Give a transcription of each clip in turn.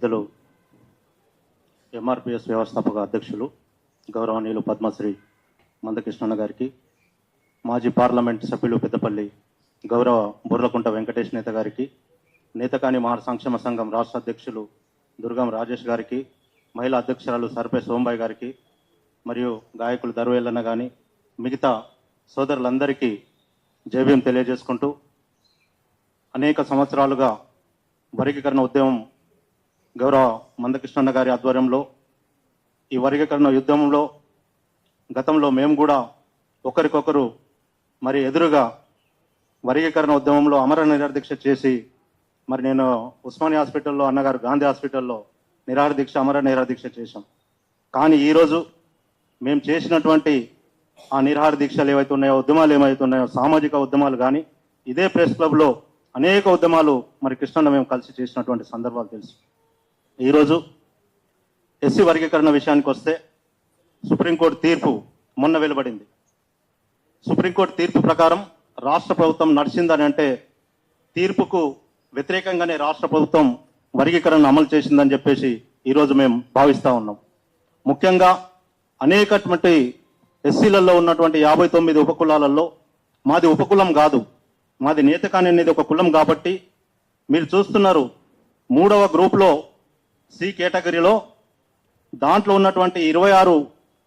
పెద్దలు ఎంఆర్పిఎస్ వ్యవస్థాపక అధ్యక్షులు గౌరవనీయులు పద్మశ్రీ మందకృష్ణన్న గారికి, మాజీ పార్లమెంట్ సభ్యులు పెద్దపల్లి గౌరవ బుర్రకుంట వెంకటేష్ నేత గారికి, నేతకాని మహా సంక్షేమ సంఘం రాష్ట్ర అధ్యక్షులు దుర్గం రాజేష్ గారికి, మహిళా అధ్యక్షురాలు సర్పే సోంబాయి గారికి, మరియు గాయకులు దర్వేలన్న కానీ మిగతా సోదరులందరికీ జైభీం తెలియజేసుకుంటూ, అనేక సంవత్సరాలుగా వర్గీకరణ ఉద్యమం గౌరవ మందకృష్ణన్న గారి ఆధ్వర్యంలో ఈ వర్గీకరణ యుద్ధంలో గతంలో మేము కూడా ఒకరికొకరు మరి ఎదురుగా వర్గీకరణ ఉద్యమంలో అమర నిరాదీక్ష చేసి, మరి నేను ఉస్మానియా హాస్పిటల్లో, అన్నగారు గాంధీ హాస్పిటల్లో అమర నిరాదీక్ష చేశాం. కానీ ఈరోజు మేము చేసినటువంటి ఆ నిరాహార దీక్షలు ఏవైతే ఉన్నాయో, ఉద్యమాలు ఏమైతే ఉన్నాయో, సామాజిక ఉద్యమాలు కానీ ఇదే ప్రెస్ క్లబ్లో అనేక ఉద్యమాలు మరి కృష్ణన్న మేము కలిసి చేసినటువంటి సందర్భాలు తెలుసు. ఈరోజు ఎస్సీ వర్గీకరణ విషయానికి వస్తే సుప్రీంకోర్టు తీర్పు మొన్న వెలువడింది. సుప్రీంకోర్టు తీర్పు ప్రకారం రాష్ట్ర ప్రభుత్వం నడిచిందని అంటే తీర్పుకు వ్యతిరేకంగానే రాష్ట్ర ప్రభుత్వం వర్గీకరణ అమలు చేసిందని చెప్పేసి ఈరోజు మేము భావిస్తూ ఉన్నాం. ముఖ్యంగా అనేకటువంటి ఎస్సీలలో ఉన్నటువంటి 59 ఉపకులాలలో మాది ఉపకులం కాదు, మాది నేతకాని అనేది ఒక కులం. కాబట్టి మీరు చూస్తున్నారు 3వ గ్రూప్లో సి కేటగిరీలో దాంట్లో ఉన్నటువంటి 26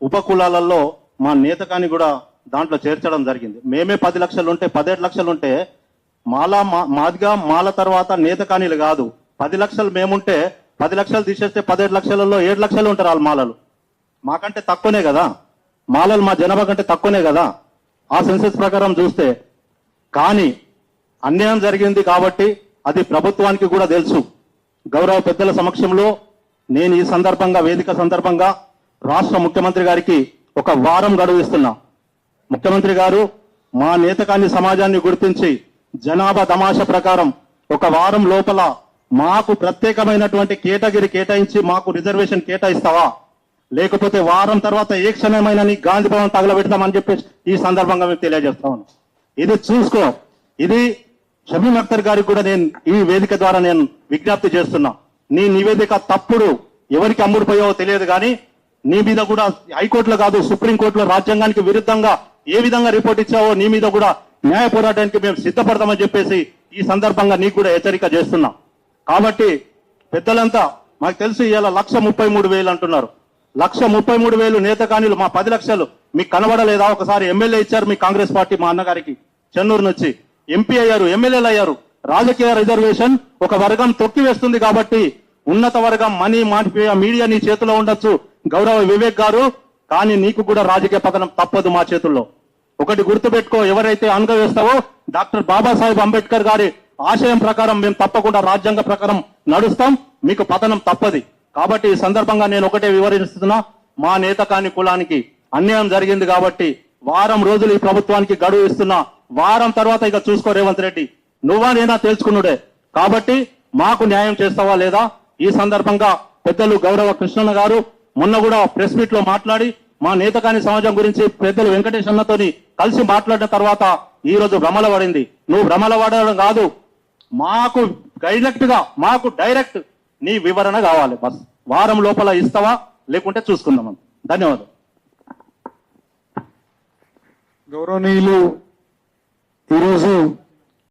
ఉపకులాలలో మా నేతకాని కూడా దాంట్లో చేర్చడం జరిగింది. మేమే 10 లక్షలు ఉంటే 17 లక్షలు ఉంటే మాదిగా మాల తర్వాత నేతకానీలు కాదు, 10 లక్షలు మేముంటే 10 లక్షలు తీసేస్తే 17 లక్షలలో 7 లక్షలు ఉంటారు వాళ్ళు మాలలు. మాకంటే తక్కువనే కదా మాలలు, మా జనాభా కంటే తక్కువనే కదా ఆ సెన్సెస్ ప్రకారం చూస్తే. కానీ అన్యాయం జరిగింది కాబట్టి అది ప్రభుత్వానికి కూడా తెలుసు. గౌరవ పెద్దల సమక్షంలో నేను ఈ సందర్భంగా, వేదిక సందర్భంగా రాష్ట్ర ముఖ్యమంత్రి గారికి ఒక వారం గడువు ఇస్తున్నా. ముఖ్యమంత్రి గారు మా నేతకాని సమాజాన్ని గుర్తించి జనాభా తమాష ప్రకారం ఒక వారం లోపల మాకు ప్రత్యేకమైనటువంటి కేటగిరీ కేటాయించి మాకు రిజర్వేషన్ కేటాయిస్తావా, లేకపోతే వారం తర్వాత ఏ క్షణమైనా నీ గాంధీ భవన్ తగలబెడతామని చెప్పేసి ఈ సందర్భంగా మేము తెలియజేస్తా ఉన్నాం. ఇది చూసుకో. ఇది షమీమ్ అఖ్తర్ గారికి కూడా నేను ఈ వేదిక ద్వారా నేను విజ్ఞప్తి చేస్తున్నా. నీ నివేదిక తప్పుడు, ఎవరికి అమ్ముడుపోయావో తెలియదు, కానీ నీ మీద కూడా హైకోర్టులో కాదు సుప్రీంకోర్టులో రాజ్యాంగానికి విరుద్ధంగా ఏ విధంగా రిపోర్ట్ ఇచ్చావో నీ మీద కూడా న్యాయ పోరాటానికి మేము సిద్ధపడతామని చెప్పేసి ఈ సందర్భంగా నీకు కూడా హెచ్చరిక చేస్తున్నా. కాబట్టి పెద్దలంతా మాకు తెలుసు ఇలా 1,33,000 అంటున్నారు. 1,33,000 నేతకానీలు, మా 10 లక్షలు మీకు కనబడలేదా? ఒకసారి ఎమ్మెల్యే ఇచ్చారు మీ కాంగ్రెస్ పార్టీ, మా అన్నగారికి చెన్నూరు నుంచి ఎంపీ అయ్యారు, ఎమ్మెల్యేలు అయ్యారు. రాజకీయ రిజర్వేషన్ ఒక వర్గం తొక్కివేస్తుంది కాబట్టి ఉన్నత వర్గం మనీ మాఫియా మీడియా నీ చేతిలో ఉండొచ్చు గౌరవ వివేక్ గారు, కానీ నీకు కూడా రాజకీయ పతనం తప్పదు మా చేతుల్లో. ఒకటి గుర్తుపెట్టుకో, ఎవరైతే అనుగవేస్తావో డాక్టర్ బాబాసాహెబ్ అంబేద్కర్ గారి ఆశయం ప్రకారం మేము తప్పకుండా రాజ్యాంగ ప్రకారం నడుస్తాం, మీకు పతనం తప్పది. కాబట్టి ఈ సందర్భంగా నేను ఒకటే వివరిస్తున్నా, మా నేతకాని కులానికి అన్యాయం జరిగింది కాబట్టి వారం రోజులు ఈ ప్రభుత్వానికి గడువు ఇస్తున్నా. వారం తర్వాత ఇక చూసుకో రేవంత్ రెడ్డి, నువ్వా నేనా తేల్చుకున్నాడే. కాబట్టి మాకు న్యాయం చేస్తావా లేదా? ఈ సందర్భంగా పెద్దలు గౌరవ కృష్ణన్న గారు మొన్న కూడా ప్రెస్ మీట్ లో మాట్లాడి మా నేతకాని సమాజం గురించి పెద్దలు వెంకటేష్ అన్నతోని కలిసి మాట్లాడిన తర్వాత ఈ రోజు భ్రమల పడింది. నువ్వు భ్రమల పడడం కాదు, మాకు డైరెక్ట్ నీ వివరణ కావాలి. బస్ వారం లోపల ఇస్తావా, లేకుంటే చూసుకుందాం. ధన్యవాదాలు. గౌరవనీయులు ఈరోజు